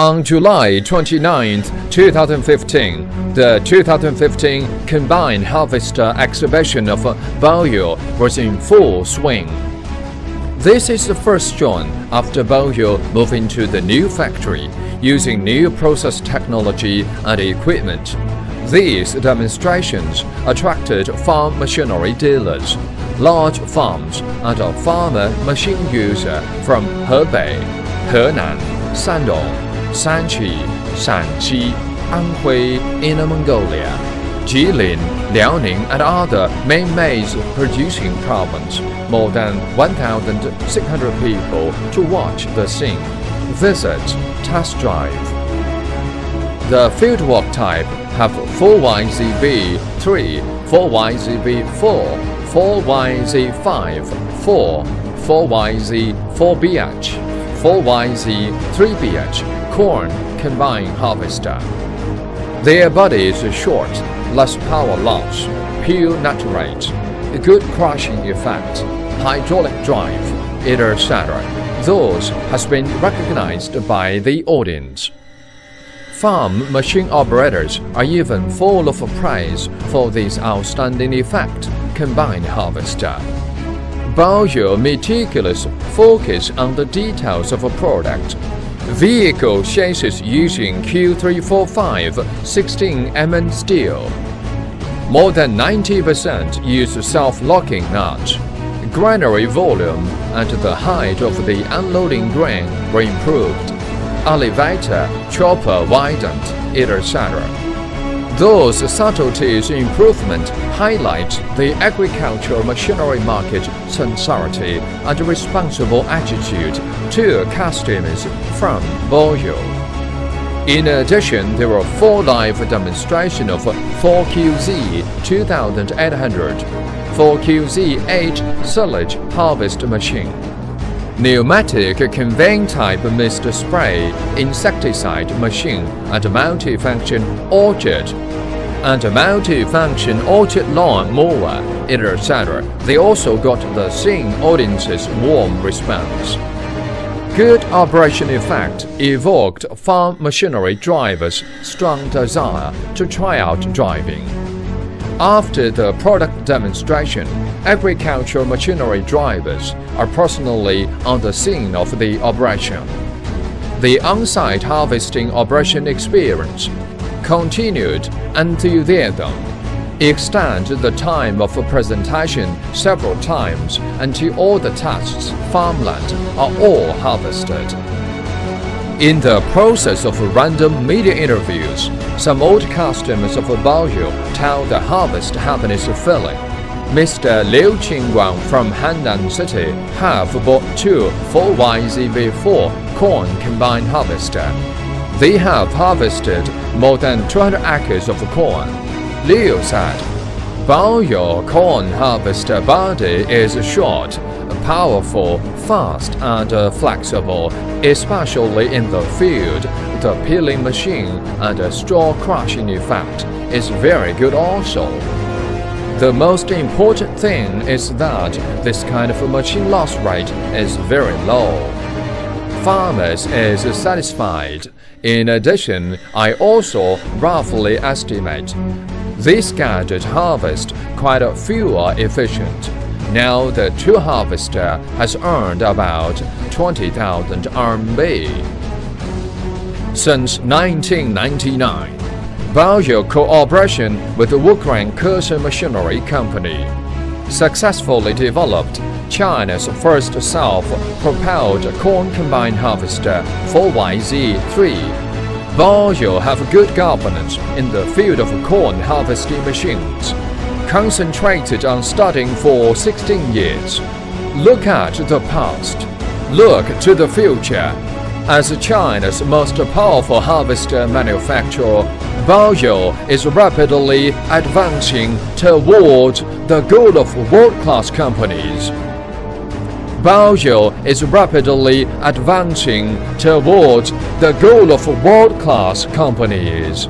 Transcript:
On July 29, 2015, the 2015 Combined Harvester exhibition of BOYO was in full swing. This is the first joint after BOYO moved into the new factory, using new process technology and equipment. These demonstrations attracted farm machinery dealers, large farms, and a farmer machine user from Hebei, Henan, Shandong, Shanxi, Shanxi, Anhui, Inner Mongolia, Jilin, Liaoning, and other main maize-producing provinces. More than 1,600 people to watch the scene, visit, test drive. The fieldwork type have 4YZB3, 4YZB4, 4YZ5, 4, 4YZ4BH, 4YZ3BH corn combined harvester. Their body is short, less power loss, pure nut rate, good crushing effect, hydraulic drive, etc. Those has been recognized by the audience. Farm machine operators are even full of praise for this outstanding effect, combined harvester. BOYO meticulous focus on the details of a product. Vehicle chassis using Q345 16mm steel. More than 90% use self-locking nut. Granary volume and the height of the unloading grain were improved. Elevator, chopper widened, etc. Those subtleties improvement highlight the agricultural machinery market sincerity and responsible attitude to customers from BOYO. In addition, there were 4 live demonstrations of 4QZ 2800, 4QZ8 silage harvest machine, pneumatic conveying type mist spray insecticide machine, and multifunction orchard lawn mower, etc. They also got the scene audience's warm response. Good operation effect evoked farm machinery drivers' strong desire to try out driving. After the product demonstration, agricultural machinery drivers are personally on the scene of the operation. The on-site harvesting operation experience continued enthusiasm, extend the time of presentation several times until all the tasks farmland are all harvested. In the process of random media interviews, some old customers of BOYO tell the harvest happiness feeling. Mr. Liu Qingguang from Hannan City have bought 2 4YZV4 corn combined harvester. They have harvested more than 200 acres of corn. Liu said, BOYO corn harvester body is short, powerful, fast, and flexible, especially in the field. The peeling machine and straw crushing effect is very good also. The most important thing is that this kind of machine loss rate is very low. Farmers is satisfied. In addition, I also roughly estimate this gadget harvest quite fuel efficient. Now the 2 harvester has earned about 20,000 RMB. Since 1999, BOYO cooperation with the Ukraine Cursor Machinery Company successfully developed China's first self-propelled corn combine harvester 4YZ3. BOYO have good governance in the field of corn harvesting machines, concentrated on studying for 16 years. Look at the past. Look to the future. As China's most powerful harvester manufacturer, BOYO is rapidly advancing towards the goal of world-class companies. BOYO is rapidly advancing towards the goal of world-class companies.